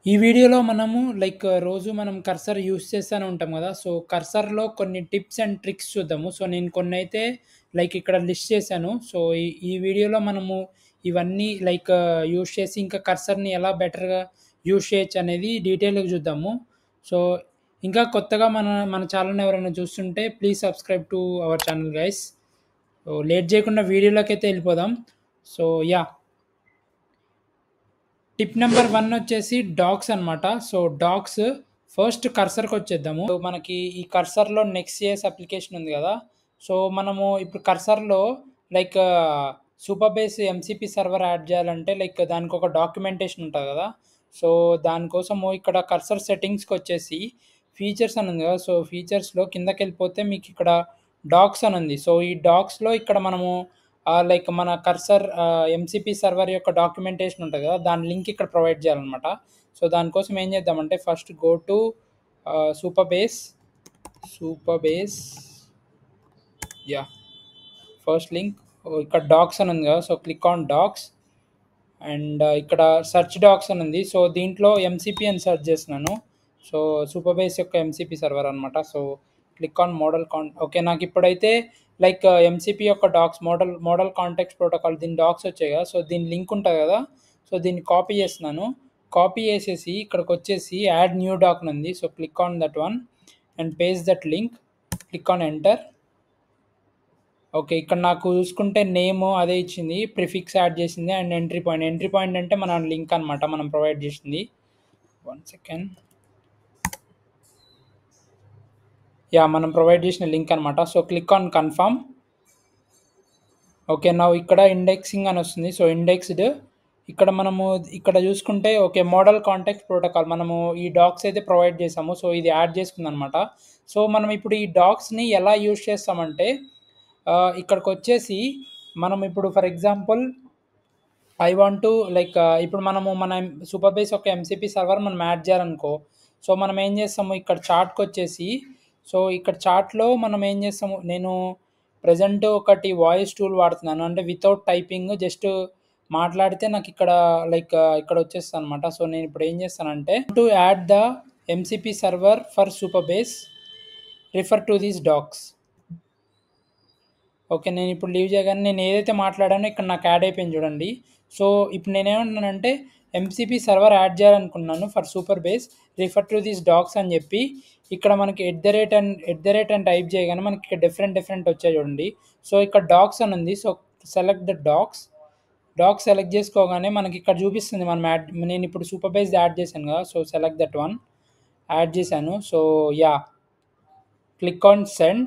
ఈ వీడియోలో మనము రోజు మనం కర్సర్ యూజ్ చేస్తూనే ఉంటాం గదా! సో, కర్సర్‌లో కొన్ని టిప్స్ అండ్ ట్రిక్స్ చూద్దాము. సో, నేను కొన్నైతే ఇక్కడ లిస్ట్ చేశాను. సో, ఈ వీడియోలో మనము ఇవన్నీ యూజ్ చేసి ఇంకా కర్సర్‌ని ఎలా బెటర్‌గా యూజ్ చేయొచ్చనేది డీటెయిల్‌గా చూద్దాము. సో, ఇంకా కొత్తగా మన మన ఛానెల్‌ని ఎవరైనా చూస్తుంటే please subscribe to our channel guys. So, late చేయకుండా వీడియోలోకైతే ఎళ్ళిపోదాం. So, yeah! టిప్ నంబర్ 1 వచ్చేసి డాగ్స్ అనమాట. సో, డాగ్స్ ఫస్ట్ కర్సర్‌కొచ్చేద్దాము. మనకి ఈ కర్సర్‌లో నెక్స్ట్.js అప్లికేషన్ ఉంది గదా! సో, మనము ఇప్పుడు కర్సర్‌లో like Supabase MCP server add చేయాలంటే దానికొక డాక్యుమెంటేషన్ ఉంటది గదా! సో, దానికోసము ఇక్కడ కర్సర్ సెట్టింగ్స్‌కొచ్చేసి ఫీచర్స్ అని ఉంది గదా! సో, ఫీచర్స్‌లో కిందకెళ్ళిపోతే మీకిక్కడ డాగ్స్ అని ఉంది. సో, ఈ డాగ్స్‌లో ఇక్కడ మనము మన కర్సర్ ఎంసీపీ సర్వర్ యొక్క డాక్యుమెంటేషన్ ఉంటది గదా! దాని లింక్ ఇక్కడ ప్రొవైడ్ చేయాలనమాట. సో, దానికోసం ఏం చేద్దామంటే first go to Supabase, Supabase yeah! First link ఇక్కడ డాగ్స్ అని ఉంది గదా! So, click on docs and ఇక్కడ సెర్చ్ డాగ్స్ అని ఉంది. సో, దీంట్లో ఎంసీపీ అని సెర్చ్ చేస్తున్నాను. సో, సూపర్ బేస్ యొక్క ఎంసీపీ సర్వర్ అనమాట. So, click on model okay. నాకిప్పుడైతే ఎంసీపీ యొక్క డాక్స్ మోడల్ కాంటెక్స్ట్ ప్రోటోకాల్ దీని డాక్స్ వచ్చాయి కదా! సో, దీని లింక్ ఉంటది కదా! సో, దీన్ని కాపీ చేస్తున్నాను. కాపీ చేసేసి ఇక్కడికొచ్చేసి యాడ్ న్యూ డాక్ అని ఉంది. So, click on that one and paste that link. Click on enter. Okay. ఇక్కడ నాకు చూసుకుంటే నేము అదే ఇచ్చింది. ప్రిఫిక్స్ యాడ్ చేసింది and entry point. Entry point అంటే మన లింక్ అనమాట. మనం ప్రొవైడ్ చేసింది. 1 సెకండ్. యాహ్! మనం ప్రొవైడ్ చేసిన లింక్ అనమాట. So, click on confirm. Okay. Now ఇక్కడ ఇండెక్సింగ్ అని వస్తుంది. సో, ఇండెక్స్‌డ్ ఇక్కడ మనము ఇక్కడ చూసుకుంటే ఓకే. మోడల్ కాంటెక్స్ట్ ప్రోటోకాల్ మనము ఈ డాక్స్ అయితే ప్రొవైడ్ చేసాము. సో, ఇది యాడ్ చేసుకుందనమాట. సో, మనం ఇప్పుడు ఈ డాక్స్‌ని ఎలా యూజ్ చేస్తామంటే ఇక్కడికొచ్చేసి మనం ఇప్పుడు for example I want to ఇప్పుడు మనము మన సూపర్ బేస్ యొక్క ఎంసీపీ సర్వర్ మనం యాడ్ చేయాలనుకో, సో, మనం ఏం చేస్తాము ఇక్కడ చార్ట్‌కొచ్చేసి సో, ఇక్కడ చార్ట్‌లో మనం ఏం చేస్తాము నేను ప్రెజెంట్ ఒకటి వాయిస్ టూల్ వాడుతున్నాను. అంటే వితౌట్ టైపింగ్ జస్ట్ మాట్లాడితే నాకిక్కడ ఇక్కడ వచ్చేస్తదనమాట. సో, నేనిప్పుడు ఏం చేస్తానంటే to add the MCP server for Supabase refer to these docs. Okay. నేనిప్పుడు లీవ్ చేయగానే నేను ఏదైతే మాట్లాడానో ఇక్కడ నాకు యాడ్ అయిపోయింది చూడండి. సో, ఇప్పుడు నేనేమంటున్నానంటే ఎంసీపీ సర్వర్ యాడ్ చేయాలనుకున్నాను for Supabase refer to these dogs అని చెప్పి ఇక్కడ మనకి ఎట్ ద రేట్ అని టైప్ చేయగానే మనకి ఇక్కడ డిఫరెంట్ వచ్చాయి చూడండి. సో, ఇక్కడ డాగ్స్ అని ఉంది. So, select the docs. Docs select చేసుకోగానే మనకి ఇక్కడ చూపిస్తుంది మనం నేనిప్పుడు సూపర్ బేస్ యాడ్ చేశాను కదా! So, select that one. Add చేశాను. So, yeah! Click on send.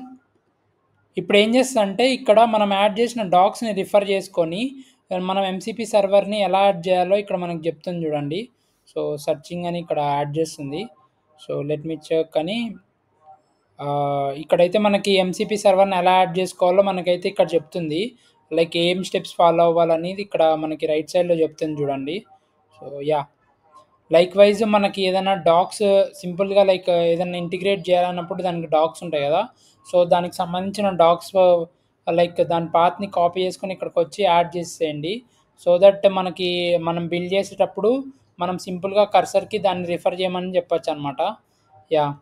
ఇప్పుడేం చేస్తదంటే, ఇక్కడ మనం యాడ్ చేసిన డాక్స్‌ని రిఫర్ చేసుకొని, మనం ఎంసీపీ సర్వర్‌ని ఎలా యాడ్ చేయాలో ఇక్కడ మనకు చెప్తుంది చూడండి. సో, సెర్చింగ్ అని ఇక్కడ యాడ్ చేస్తుంది. సో, లెట్ మీ చెక్ అని ఇక్కడైతే మనకి ఎంసీపీ సర్వర్‌ని ఎలా యాడ్ చేసుకోవాలో మనకైతే ఇక్కడ చెప్తుంది. ఏం స్టెప్స్ ఫాలో అవ్వాలనేది ఇక్కడ మనకి రైట్ సైడ్‌లో చెప్తుంది చూడండి. So, yeah! లైక్‌వైజ్ మనకి ఏదైనా డాక్స్ సింపుల్‌గా ఏదన్నా ఇంటిగ్రేట్ చేయాలన్నప్పుడు దానికి డాక్స్ ఉంటాయి గదా! సో, దానికి సంబంధించిన డాక్స్ దాని పాత్‌ని కాపీ చేసుకొని ఇక్కడికొచ్చి యాడ్ చేసేయండి. సో దట్ మనం బిల్డ్ చేసేటప్పుడు మనం సింపుల్‌గా కర్సర్‌కి దాన్ని రిఫర్ చేయమని చెప్పొచ్చనమాట. యాహ్!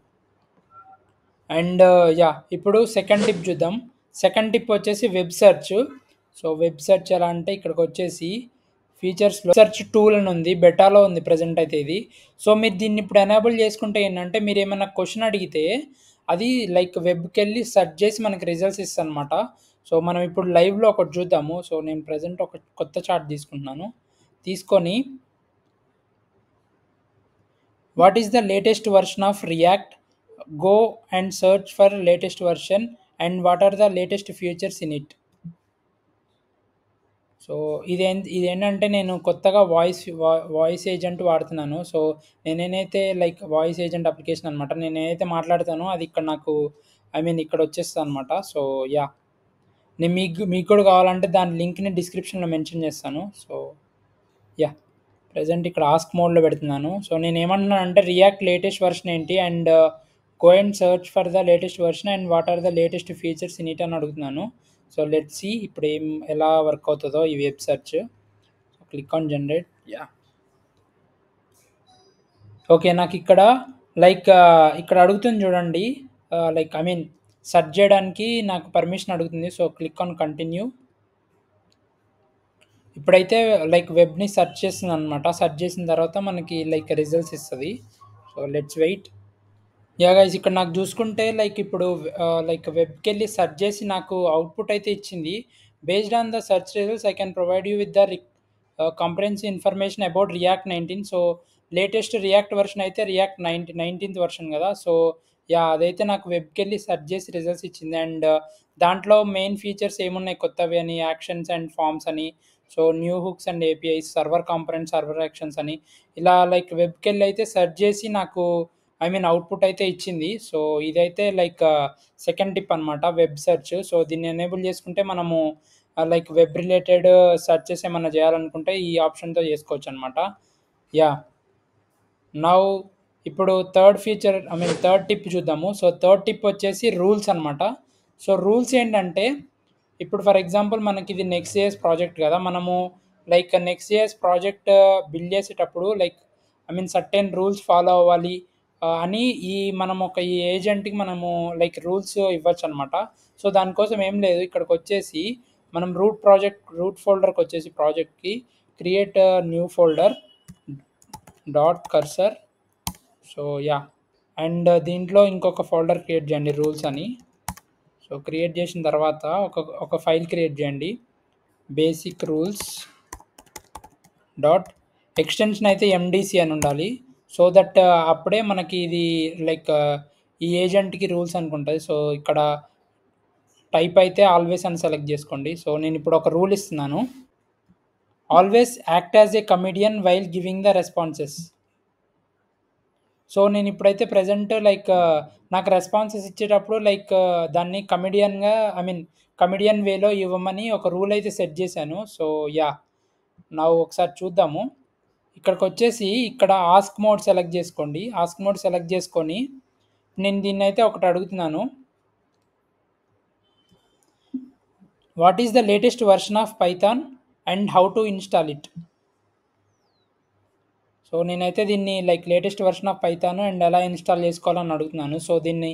And yeah! ఇప్పుడు సెకండ్ టిప్ చూద్దాం. సెకండ్ టిప్ వచ్చేసి web search. So, web search ఎలా అంటే ఇక్కడికొచ్చేసి ఫీచర్స్‌లో సెర్చ్ టూల్ అని ఉంది. బెటాలో ఉంది ప్రెజెంట్ అయితే ఇది. సో, మీరు దీన్ని ఇప్పుడు ఎనేబుల్ చేసుకుంటే ఏంటంటే మీరేమన్నా క్వెషన్ అడిగితే అది వెబ్‌కెళ్ళి సెర్చ్ చేసి మనకి రిజల్ట్స్ ఇస్తదనమాట. సో, మనం ఇప్పుడు లైవ్‌లో ఒకటి చూద్దాము. సో, నేను ప్రెజెంట్ ఒక కొత్త చార్ట్ తీసుకుంటున్నాను. తీసుకొని what is the latest version of React? Go and search for latest version and what are the latest features in it. So, ఇదేంటంటే నేను కొత్తగా వాయిస్ ఏజెంట్ వాడుతున్నాను. సో, నేనేనైతే వాయిస్ ఏజెంట్ అప్లికేషన్ అనమాట. నేనేదైతే మాట్లాడతానో అది ఇక్కడ నాకు ఇక్కడ వచ్చేస్తదనమాట. So, yeah! నేను మీకు కూడా కావాలంటే దాని లింక్‌ని డిస్క్రిప్షన్‌లో మెన్షన్ చేస్తాను. So, yeah! ప్రెజెంట్ ఇక్కడ ఆస్క్ మోడ్‌లో పెడుతున్నాను. సో, నేనేమంటున్నానంటే రియాక్ట్ లేటెస్ట్ వర్షన్ ఏంటి? And go and search for the latest version and what are the latest features in it అని అడుగుతున్నాను. సో, లెట్స్ సీ ఇప్పుడు ఎలా వర్క్ అవుతదో ఈ web search. Click on generate. Yeah! Okay. నాకిక్కడ ఇక్కడ అడుగుతుంది చూడండి. లైక్ ఐ మీన్ సెర్చ్ జేయడానికి నాకు పర్మిషన్ అడుగుతుంది. So, click on continue. ఇప్పుడైతే వెబ్‌ని సెర్చ్ చేస్తుందనమాట. సెర్చ్ చేసిన తర్వాత మనకి రిజల్ట్స్ ఇస్తది. So, let's wait. Yeah! Guys ఇక్కడ నాకు జూసుకుంటే ఇప్పుడు వెబ్‌కెళ్ళి సెర్చ్ జేసి నాకు అవుట్‌పుట్ అయితే ఇచ్చింది. Based on the search results I can provide you with the comprehensive information about react 19. So, latest react version అయితే రియాక్ట్ 19థ్ వెర్షన్ గదా! So, yeah! అదైతే నాకు వెబ్‌కెళ్ళి సెర్చ్ జేసి రిజల్ట్స్ ఇచ్చింది. అండ్ దాంట్లో మెయిన్ ఫీచర్స్ ఏమున్నాయి కొత్తవి అని యాక్షన్స్ అండ్ ఫార్మ్స్ అని, so, new hooks and APIs, server components, server actions అని ఇలా వెబ్‌కెళ్ళి అయితే సెర్చ్ జేసి నాకు అవుట్‌పుట్ అయితే ఇచ్చింది. సో, ఇదైతే సెకండ్ టిప్ అనమాట వెబ్ సెర్చ్. సో, దీన్ని ఎనేబుల్ చేసుకుంటే మనము వెబ్ రిలేటెడ్ సెర్చెస్ ఏమన్నా చేయాలనుకుంటే ఈ ఆప్షన్‌తో చేసుకోవచ్చనమాట. యాహ్! నౌ ఇప్పుడు థర్డ్ టిప్ చూద్దాము. సో, థర్డ్ టిప్ వచ్చేసి రూల్స్ అనమాట. సో, రూల్స్ ఏంటంటే ఇప్పుడు ఫర్ ఎగ్జాంపుల్ మనకిది నెక్స్ట్.జేఎస్ ప్రాజెక్ట్ గదా! మనము నెక్స్ట్.జేఎస్ ప్రాజెక్ట్ బిల్డ్ చేసేటప్పుడు సర్టెన్ రూల్స్ ఫాలో అవ్వాలి అని మనం ఈ ఏజెంట్‌కి మనము రూల్స్ ఇవ్వచ్చనమాట. సో, దానికోసం ఏం లేదు ఇక్కడికొచ్చేసి మనం రూట్ ఫోల్డర్‌కొచ్చేసి ప్రాజెక్ట్‌కి create new folder dot cursor. So, yeah! And దీంట్లో ఇంకొక ఫోల్డర్ క్రియేట్ చేయండి రూల్స్ అని. సో, క్రియేట్ చేసిన తర్వాత ఒక ఫైల్ క్రియేట్ చేయండి. బేసిక్ రూల్స్ డాట్ ఎక్స్‌టెన్షన్ అయితే ఎండీసీ అని ఉండాలి. సో దట్ అప్పుడే మనకి ఇది లైక్ ఈ ఏజెంట్‌కి రూల్స్ అనుకుంటది. సో, ఇక్కడ టైప్ అయితే ఆల్వేస్ అని సెలెక్ట్ చేసుకోండి. సో, నేనిప్పుడు ఒక రూల్ ఇస్తున్నాను. Always act as a comedian while giving the responses. So, నేనిప్పుడైతే ప్రెజెంట్ నాకు రెస్పాన్సెస్ ఇచ్చేటప్పుడు దాన్ని కమెడియన్ వేలో ఇవ్వమని ఒక రూల్ అయితే సెట్ చేశాను. So, yeah! నౌ ఒకసారి చూద్దాము. ఇక్కడికొచ్చేసి ఇక్కడ ఆస్క్ మోడ్ సెలెక్ట్ చేసుకోండి. ఆస్క్ మోడ్ సెలెక్ట్ చేసుకొని నేను దీన్నైతే ఒకటి అడుగుతున్నాను. What is the latest version of Python and how to install it? So, నేనైతే దీన్ని latest version of Python and ఎలా ఇన్‌స్టాల్ చేసుకోవాలని అడుగుతున్నాను. సో, దీని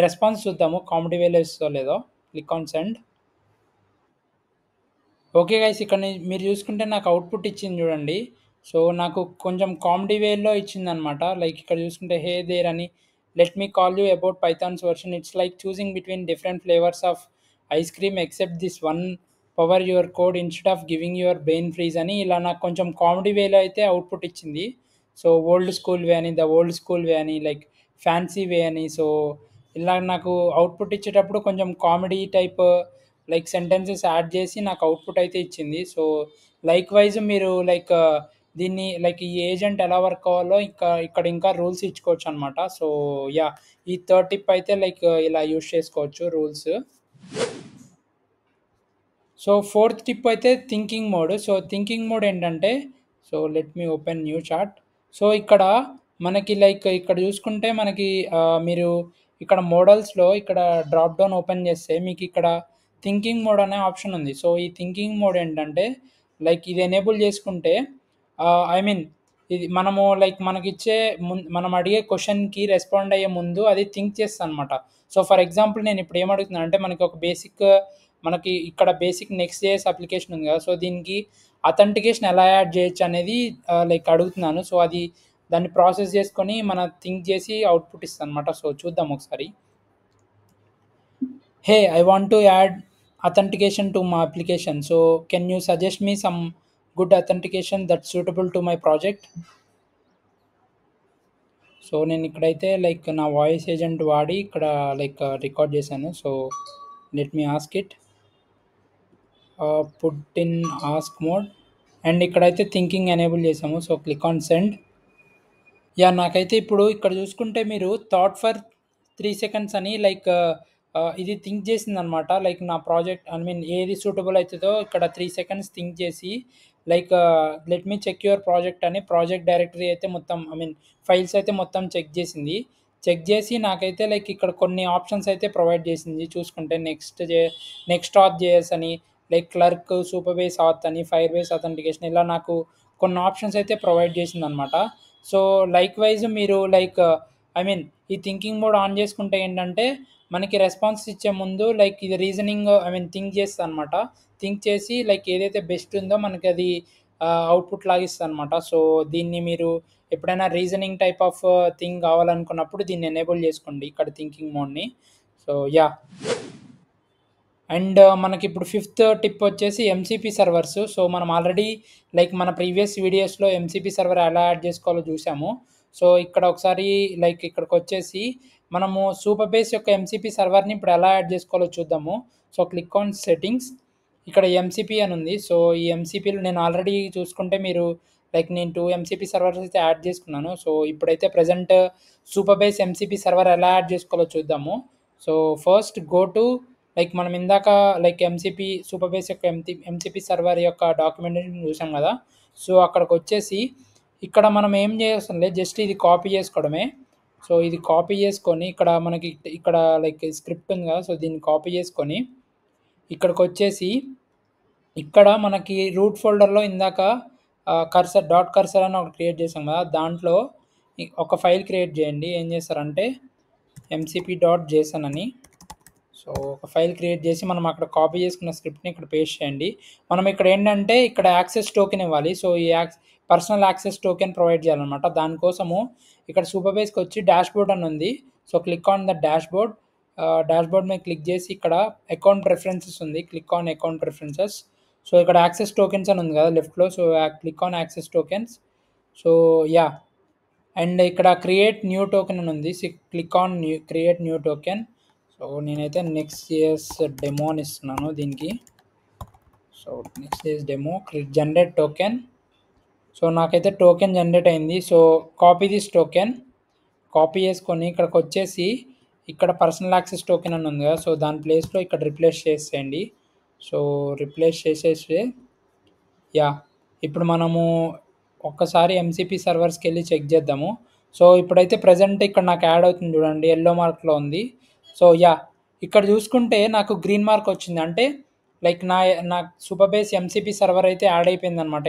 రెస్పాన్స్ చూద్దాము కామెడీ వేలో ఇస్తదో లేదో. Click on send. Okay guys ఇక్కడ మీరు చూసుకుంటే నాకు అవుట్‌పుట్ ఇచ్చింది చూడండి. సో, నాకు కొంచెం కామెడీ వేలో ఇచ్చిందనమాట. ఇక్కడ చూసుకుంటే హే దేర్ అని let me call you about Pythons version. It's like choosing between different flavours of ice cream except this one power your code instead of giving your brain freeze అని ఇలా నాకు కొంచెం కామెడీ వేలో అయితే అవుట్‌పుట్ ఇచ్చింది. So, old school వే అని, the old school వే అని, fancy వే అని. సో, ఇలా నాకు అవుట్‌పుట్ ఇచ్చేటప్పుడు కొంచెం కామెడీ టైప్ సెంటెన్సెస్ యాడ్ చేసి నాకు అవుట్‌పుట్ అయితే ఇచ్చింది. సో, లైక్‌వైజ్ మీరు దీన్ని ఈ ఏజెంట్ ఎలా వర్క్ అవ్వాలో ఇక్కడ ఇంకా రూల్స్ ఇచ్చుకోవచ్చనమాట. So, yeah! ఈ థర్డ్ టిప్ అయితే ఇలా యూజ్ చేసుకోవచ్చు రూల్స్. సో, ఫోర్త్ టిప్ అయితే thinking mode. So, thinking mode ఏంటంటే let me open new chat. So, ఇక్కడ మనకి ఇక్కడ చూసుకుంటే మనకి మీరు ఇక్కడ మోడల్స్‌లో ఇక్కడ డ్రాప్ డౌన్ ఓపెన్ చేస్తే మీకిక్కడ థింకింగ్ మోడ్ అనే ఆప్షన్ ఉంది. సో, ఈ థింకింగ్ మోడ్ ఏంటంటే ఇది ఎనేబుల్ చేసుకుంటే ఐ మీన్ ఇది మనము మనకిచ్చే మనం అడిగే క్వెషన్‌కి రెస్పాండ్ అయ్యే ముందు అది థింక్ చేస్తదనమాట. సో, ఫర్ ఎగ్జాంపుల్ నేనిప్పుడు ఏమడుగుతున్నానంటే మనకి ఒక మనకి ఇక్కడ బేసిక్ నెక్స్ట్.జేఎస్ అప్లికేషన్ ఉంది కదా! సో, దీనికి అథెంటికేషన్ ఎలా యాడ్ చేయొచ్చు అనేది అడుగుతున్నాను. సో, దాన్ని ప్రాసెస్ చేసుకొని థింక్ చేసి అవుట్‌పుట్ ఇస్తదనమాట. సో, చూద్దాం ఒకసారి. Hey! I want to add authentication to my application. So, can you suggest me some good authentication that's suitable to my project? So, నేనిక్కడైతే నా వాయిస్ ఏజెంట్ వాడి ఇక్కడ రికార్డ్ చేశాను. So, let me ask it. Put in ask mode and ఇక్కడైతే thinking enable చేసాము. So, click on send. Yeah! నాకైతే ఇప్పుడు ఇక్కడ చూసుకుంటే మీరు థాట్ ఫర్ 3 సెకండ్స్ అని ఇది థింక్ చేసిందనమాట. నా ప్రాజెక్ట్ ఏది సూటబుల్ అయితదో ఇక్కడ 3 సెకండ్స్ థింక్ చేసి let me check your project అని ప్రాజెక్ట్ డైరెక్టరీ అయితే మొత్తం ఫైల్స్ అయితే మొత్తం చెక్ చేసింది. చెక్ చేసి నాకైతే ఇక్కడ కొన్ని ఆప్షన్స్ అయితే ప్రొవైడ్ చేసింది. చూసుకుంటే నెక్స్ట్ ఆత్ జేఎస్ అని, క్లర్క్, సూపర్ బేస్ ఆత్ అని, ఫైర్ బేస్ అథెంటికేషన్ ఇలా నాకు కొన్ని ఆప్షన్స్ అయితే ప్రొవైడ్ చేసిందనమాట. సో లైక్ వైజ్ మీరు ఐ మీన్ ఈ థింకింగ్ మోడ్ ఆన్ చేసుకుంటే ఏంటంటే మనకి రెస్పాన్స్ ఇచ్చే ముందు ఇది రీజనింగ్ ఐ మీన్ థింక్ చేస్తా అనమాట. థింక్ చేసి ఏదైతే బెస్ట్ ఉందో మనకి అది అవుట్పుట్ లాగా ఇస్తుంది అనమాట. సో దీన్ని మీరు ఎప్పుడైనా రీజనింగ్ టైప్ ఆఫ్ థింగ్ కావాలనుకున్నప్పుడు దీన్ని ఎనేబుల్ చేసుకోండి ఇక్కడ థింకింగ్ మోడ్ని. సో యా, అండ్ మనకిప్పుడు ఫిఫ్త్ టిప్ వచ్చేసి ఎంసీపీ సర్వర్స్. సో మనం ఆల్రెడీ మన ప్రీవియస్ వీడియోస్లో ఎంసీపీ సర్వర్ ఎలా యాడ్ చేసుకోవాలో చూసాము. సో ఇక్కడ ఒకసారి ఇక్కడికి వచ్చేసి మనము సూపర్ బేస్ యొక్క ఎంసీపీ సర్వర్ని ఇప్పుడు ఎలా యాడ్ చేసుకోవాలో చూద్దాము. సో క్లిక్ ఆన్ సెట్టింగ్స్, ఇక్కడ ఎంసీపీ అని ఉంది. సో ఈ ఎంసీపీలో నేను ఆల్రెడీ చూసుకుంటే మీరు నేను 2 ఎంసీపీ సర్వర్స్ అయితే యాడ్ చేసుకున్నాను. సో ఇప్పుడైతే present super base MCP server ఎలా యాడ్ చేసుకోవాలో చూద్దాము. సో ఫస్ట్ గో టు మనం ఇందాక ఎంసీపీ సూపర్ బేస్ యొక్క ఎంసీపీ సర్వర్ యొక్క డాక్యుమెంటేషన్ చూసాం కదా. సో అక్కడికి వచ్చేసి ఇక్కడ మనం ఏం చేయాల్సిన లేదు, జస్ట్ ఇది కాపీ చేసుకోవడమే. సో ఇది కాపీ చేసుకొని ఇక్కడ మనకి ఇక్కడ స్క్రిప్ట్ ఉంది కదా, సో దీన్ని కాపీ చేసుకొని ఇక్కడికి వచ్చేసి ఇక్కడ మనకి రూట్ ఫోల్డర్లో ఇందాక కర్సర్ డాట్ కర్సర్ అని ఒకటి క్రియేట్ చేసాం కదా, దాంట్లో ఒక ఫైల్ క్రియేట్ చేయండి. ఏం చేస్తారంటే ఎంసీపీ డాట్ జేసన్ అని, సో ఒక ఫైల్ క్రియేట్ చేసి మనం అక్కడ కాపీ చేసుకున్న స్క్రిప్ట్ని ఇక్కడ పేస్ట్ చేయండి. మనం ఇక్కడ ఏంటంటే ఇక్కడ యాక్సెస్ టోకెన్ ఇవ్వాలి. సో ఈ పర్సనల్ యాక్సెస్ టోకెన్ ప్రొవైడ్ చేయాలన్నమాట. దానికోసము ఇక్కడ సూపర్ బేస్కి వచ్చి డాష్ బోర్డ్ అని ఉంది. So click on the dashboard. Dashboard మీద క్లిక్ చేసి ఇక్కడ అకౌంట్ ప్రిఫరెన్సెస్ ఉంది, click on account preferences. So ఇక్కడ యాక్సెస్ టోకెన్స్ అని ఉంది కదా లెఫ్ట్లో, so click on access tokens. So yeah, and ఇక్కడ క్రియేట్ న్యూ టోకెన్ అని ఉంది, click on create new token. So నేనైతే నెక్స్ట్ జేఎస్ డెమో అని ఇస్తున్నాను దీనికి. So next JS demo, click generate token. So నాకైతే టోకెన్ జనరేట్ అయింది. So copy this token, copy చేసుకొని ఇక్కడికి వచ్చేసి ఇక్కడ పర్సనల్ యాక్సెస్ టోకెన్ అని ఉంది కదా, సో దాని ప్లేస్లో ఇక్కడ రిప్లేస్ చేసేయండి. సో రిప్లేస్ చేసేస్తే యా, ఇప్పుడు మనము ఒక్కసారి ఎంసీపీ సర్వర్స్కి వెళ్ళి చెక్ చేద్దాము. సో ఇప్పుడైతే ప్రజెంట్ ఇక్కడ నాకు యాడ్ అవుతుంది చూడండి, ఎల్లో మార్క్లో ఉంది. సో యా, ఇక్కడ చూసుకుంటే నాకు గ్రీన్ మార్క్ వచ్చింది, అంటే నా సూపర్ బేస్ ఎంసీపీ సర్వర్ అయితే యాడ్ అయిపోయింది అనమాట.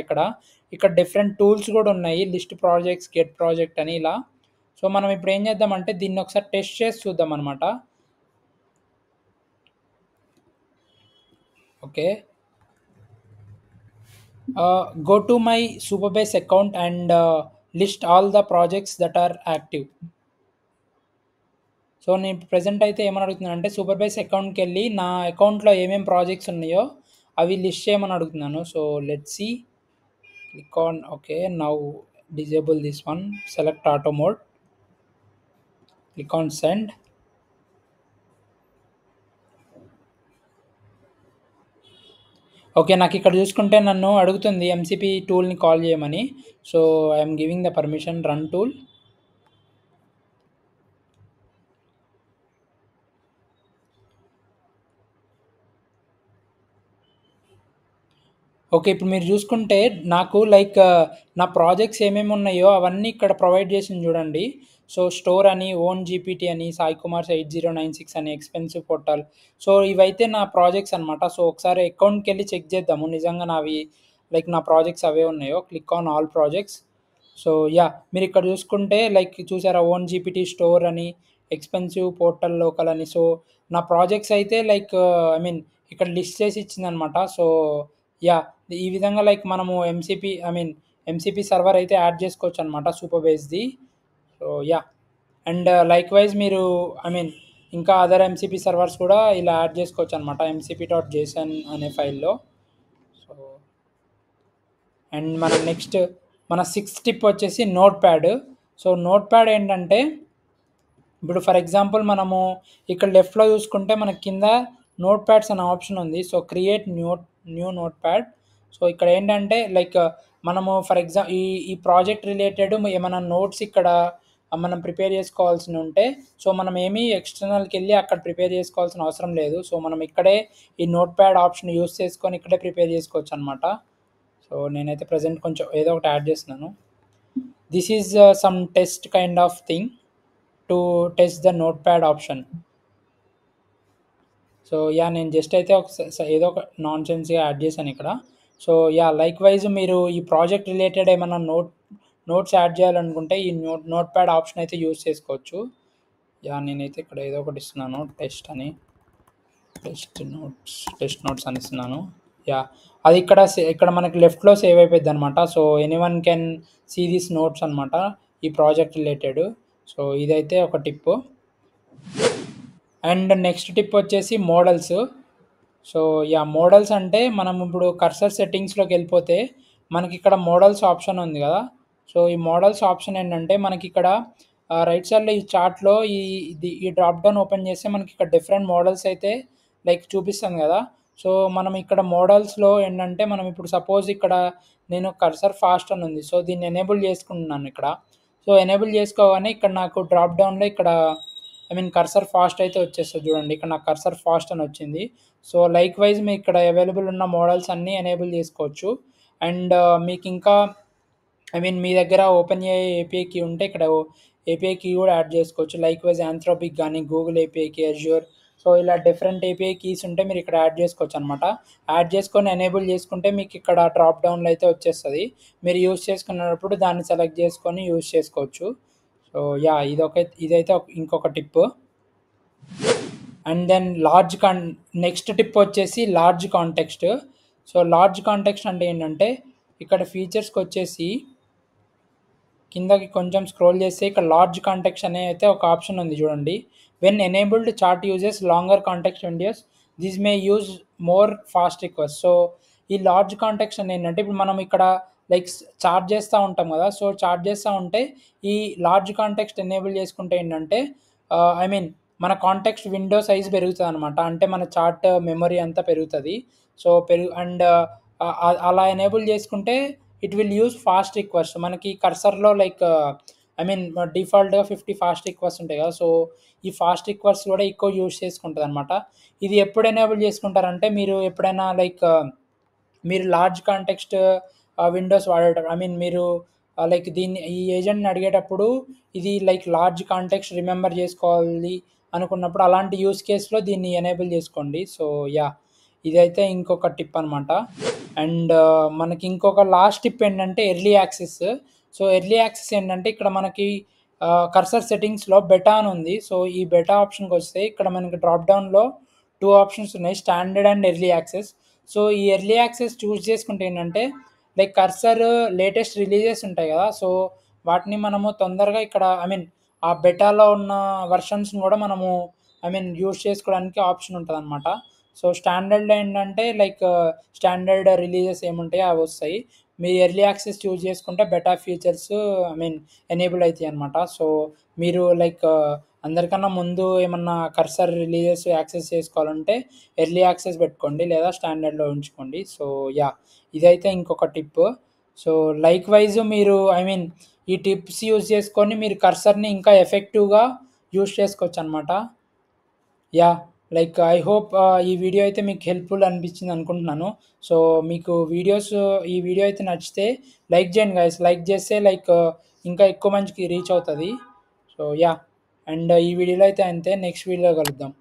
ఇక్కడ డిఫరెంట్ టూల్స్ కూడా ఉన్నాయి, లిస్ట్ ప్రాజెక్ట్స్, గెట్ ప్రాజెక్ట్ అని ఇలా. సో మనం ఇప్పుడు ఏం చేద్దామంటే దీన్ని ఒకసారి టెస్ట్ చేసి చూద్దాం అనమాట. Okay, go to my Superbase account and list all the projects that are active. So నేను ప్రజెంట్ అయితే ఏమని అడుగుతున్నాను అంటే సూపర్ బేస్ అకౌంట్కి వెళ్ళి నా అకౌంట్లో ఏమేమి ప్రాజెక్ట్స్ ఉన్నాయో అవి లిస్ట్ చేయమని అడుగుతున్నాను. So let's see, click on okay, now disable this one, select auto mode, click on send. Okay, నాకు ఇక్కడ చూసుకుంటే నన్ను అడుగుతుంది ఎంసీపీ టూల్ని కాల్ చేయమని. So I'm giving the permission, run tool. Okay, ఇప్పుడు మీరు చూసుకుంటే నాకు నా ప్రాజెక్ట్స్ ఏమేమి ఉన్నాయో అవన్నీ ఇక్కడ ప్రొవైడ్ చేసింది చూడండి. సో స్టోర్ అని, ఓన్ జీపీటీ అని, సాయి కుమార్ 8096 అని, ఎక్స్పెన్సివ్ పోర్టల్. సో ఇవైతే నా ప్రాజెక్ట్స్ అనమాట. సో ఒకసారి అకౌంట్కి వెళ్ళి చెక్ చేద్దాము నిజంగా నావి నా ప్రాజెక్ట్స్ అవే ఉన్నాయో. Click on all projects. So yeah, మీరు ఇక్కడ చూసుకుంటే చూసారా, ఓన్ జీపీటీ, స్టోర్ అని, ఎక్స్పెన్సివ్ పోర్టల్, లోకల్ అని. సో నా ప్రాజెక్ట్స్ అయితే ఐ మీన్ ఇక్కడ లిస్ట్ చేసి ఇచ్చిందనమాట. సో యా, ఈ విధంగా మనము ఎంసీపీ సర్వర్ అయితే యాడ్ చేసుకోవచ్చు అనమాట సూపర్ బేస్ది. So yeah, and likewise మీరు ఇంకా అదర్ ఎంసీపీ సర్వర్స్ కూడా ఇలా యాడ్ చేసుకోవచ్చు అనమాట ఎంసీపీ డాట్ జేసన్ అనే ఫైల్లో. సో అండ్ మన సిక్స్త్ టిప్ వచ్చేసి note pad. So note pad ఏంటంటే ఇప్పుడు ఫర్ ఎగ్జాంపుల్ మనము ఇక్కడ లెఫ్ట్లో చూసుకుంటే మనకి కింద నోట్ ప్యాడ్స్ అనే ఆప్షన్ ఉంది. So create new note pad. So ఇక్కడ ఏంటంటే మనము ఫర్ ఎగ్జాంపుల్ ఈ ప్రాజెక్ట్ రిలేటెడ్ ఏమైనా నోట్స్ ఇక్కడ మనం ప్రిపేర్ చేసుకోవాల్సి ఉంటే, సో మనం ఏమీ ఎక్స్టర్నల్కి వెళ్ళి అక్కడ ప్రిపేర్ చేసుకోవాల్సిన అవసరం లేదు. సో మనం ఇక్కడే ఈ నోట్ ప్యాడ్ ఆప్షన్ యూస్ చేసుకొని ఇక్కడే ప్రిపేర్ చేసుకోవచ్చు అనమాట. సో నేనైతే ప్రజెంట్ కొంచెం ఏదో ఒకటి యాడ్ చేస్తున్నాను. This is some test kind of thing to test the note pad option. So yeah, నేను జస్ట్ అయితే ఏదో ఒక నాన్ సెన్స్గా యాడ్ చేశాను ఇక్కడ. సో యా, లైక్ వైజ్ మీరు ఈ ప్రాజెక్ట్ రిలేటెడ్ ఏమైనా నోట్స్ యాడ్ చేయాలనుకుంటే ఈ నోట్‌ప్యాడ్ ఆప్షన్ అయితే యూజ్ చేసుకోవచ్చు. యాహ్! నేనైతే ఇక్కడ ఏదో ఒకటి ఇస్తున్నాను టెస్ట్ నోట్స్ అని ఇస్తున్నాను. యాహ్! అది ఇక్కడ మనకి లెఫ్ట్‌లో సేవ్ అయిపోయిద్దనమాట. So, anyone can see these notes అనమాట. ఈ ప్రాజెక్ట్ రిలేటెడ్. సో, ఇదైతే ఒక టిప్పు. అండ్ నెక్స్ట్ టిప్ వచ్చేసి మోడల్స్. So, yeah! మోడల్స్ అంటే మనం ఇప్పుడు కర్సర్ సెట్టింగ్స్‌లోకెళ్ళిపోతే మనకిక్కడ మోడల్స్ ఆప్షన్ ఉంది గదా! సో, ఈ మోడల్స్ ఆప్షన్ ఏంటంటే మనకిక్కడ రైట్ సైడ్‌లో ఈ చార్ట్‌లో ఈ డ్రాప్ డౌన్ ఓపెన్ చేస్తే మనకిక్కడ డిఫరెంట్ మోడల్స్ అయితే లైక్ చూపిస్తుంది గదా! సో, మనం ఇక్కడ మోడల్స్‌లో ఏంటంటే మనం ఇప్పుడు సపోజ్ ఇక్కడ నేను కర్సర్ ఫాస్ట్ అని ఉంది. సో, దీన్ని ఎనేబుల్ చేసుకుంటున్నాను ఇక్కడ. సో, ఎనేబుల్ చేసుకోగానే ఇక్కడ నాకు డ్రాప్ డౌన్‌లో ఇక్కడ కర్సర్ ఫాస్ట్ అయితే వచ్చేస్తది చూడండి. ఇక్కడ నాకు కర్సర్ ఫాస్ట్ అని వచ్చింది. సో, లైక్‌వైజ్ మీకిక్కడ అవైలబుల్ ఉన్న మోడల్స్ అన్నీ ఎనేబుల్ చేసుకోవచ్చు. అండ్ మీకింకా మీ దగ్గర ఓపెన్ ఏఐ ఏపీఐ కీ ఉంటే ఇక్కడ ఏపీఐ కీ కూడా యాడ్ చేసుకోవచ్చు. లైక్‌వైజ్ ఆంథ్రోపిక్ గానీ, Google API key, Azure so, ఇలా డిఫరెంట్ ఏపీఐ కీస్ ఉంటే మీరిక్కడ యాడ్ చేసుకోవచ్చనమాట. యాడ్ చేసుకొని ఎనేబుల్ చేసుకుంటే మీకిక్కడ డ్రాప్ డౌన్‌లో అయితే వచ్చేస్తది. మీరు యూజ్ చేసుకునేటప్పుడు దాన్ని సెలెక్ట్ చేసుకొని యూజ్ చేసుకోవచ్చు. So, yeah! ఇదైతే ఇంకొక tip. And then next tip వచ్చేసి large context. So, large context అంటే ఏంటంటే ఇక్కడ ఫీచర్స్‌కొచ్చేసి కిందకి కొంచెం స్క్రోల్ చేస్తే ఇక్కడ లార్జ్ కాంటెక్స్ట్ అనే అయితే ఒక ఆప్షన్ ఉంది చూడండి. When enabled chart uses longer context Windows this may use more fast request. So, ఈ లార్జ్ కాంటెక్స్ట్ అని ఏంటంటే ఇప్పుడు మనం ఇక్కడ లైక్ చార్ట్ చేస్తూ ఉంటాం కదా! సో, చార్ట్ చేస్తూ ఉంటే ఈ లార్జ్ కాంటెక్స్ట్ ఎనేబుల్ చేసుకుంటే ఏంటంటే ఆహ్, ఐ మీన్ మన కాంటెక్స్ట్ విండో సైజ్ పెరుగుతదనమాట. అంటే మన చార్ట్ మెమరీ అంతా పెరుగుతది. సో, అలా ఎనేబుల్ చేసుకుంటే it will use fast request. మనకి కర్సర్‌లో లైక్ డిఫాల్ట్‌గా 50 ఫాస్ట్ రిక్వెస్ట్ ఉంటాయి కదా! సో, ఈ ఫాస్ట్ రిక్వెస్ట్ కూడా ఎక్కువ యూజ్ చేసుకుంటదనమాట. ఇది ఎప్పుడు ఎనేబుల్ చేసుకుంటారంటే మీరు ఎప్పుడైనా మీరు లార్జ్ కాంటెక్స్ట్ విండోస్ వాడేటప్పుడు మీరు ఈ ఏజెంట్‌ని అడిగేటప్పుడు ఇది లైక్ లార్జ్ కాంటెక్స్ట్ రిమెంబర్ చేసుకోవాలి అనుకున్నప్పుడు అలాంటి యూజ్ కేస్‌లో దీన్ని ఎనేబుల్ చేసుకోండి. So, yeah! ఇదైతే ఇంకొక టిప్ అనమాట. అండ్ మనకి ఇంకొక లాస్ట్ టిప్ ఏంటంటే early access. So, early access ఏంటంటే ఇక్కడ మనకి కర్సర్ సెట్టింగ్స్‌లో బెటా అని ఉంది. సో, ఈ బెటా ఆప్షన్‌కొస్తే ఇక్కడ మనకి డ్రాప్ డౌన్‌లో 2 ఆప్షన్స్ ఉన్నాయి. Standard and early access. So, ఈ ఎర్లీ యాక్సెస్ చూజ్ చేసుకుంటే ఏంటంటే లైక్ కర్సర్ లేటెస్ట్ రిలీజెస్ ఉంటాయి కదా! సో, వాటిని మనము తొందరగా ఇక్కడ ఆ బెటాలో ఉన్న వెర్షన్స్‌ని కూడా మనము యూజ్ చేసుకోవడానికి ఆప్షన్ ఉంటదనమాట. సో, స్టాండర్డ్‌లో ఏంటంటే స్టాండర్డ్ రిలీజెస్ ఏముంటాయో అవొస్తాయి. మీరు ఎర్లీ యాక్సెస్ చూజ్ చేసుకుంటే బెటా ఫీచర్స్ ఎనేబుల్ అయితాయనమాట. సో, మీరు అందరికన్నా ముందు ఏమన్నా కర్సర్ రిలీజెస్ యాక్సెస్ చేసుకోవాలంటే ఎర్లీ యాక్సెస్ పెట్టుకోండి లేదా స్టాండర్డ్‌లో ఉంచుకోండి. So, yeah! ఇదైతే ఇంకొక టిప్పు. సో, లైక్‌వైజ్ మీరు ఈ టిప్స్ యూజ్ చేసుకొని మీరు కర్సర్‌ని ఇంకా ఎఫెక్టివ్‌గా యూజ్ చేసుకోవచ్చనమాట. యాహ్! ఐ హోప్ ఈ వీడియో అయితే మీకు హెల్ప్‌ఫుల్ అనిపించింది అనుకుంటున్నాను. సో, మీకు ఈ వీడియో అయితే నచ్చితే లైక్ చేయండి గైస్. లైక్ చేస్తే ఇంకా ఎక్కువ మందికి రీచ్ అవుతది. So, yeah! అండ్ ఈ వీడియోలో అయితే అంతే. నెక్స్ట్ వీడియోలో కలుద్దాం.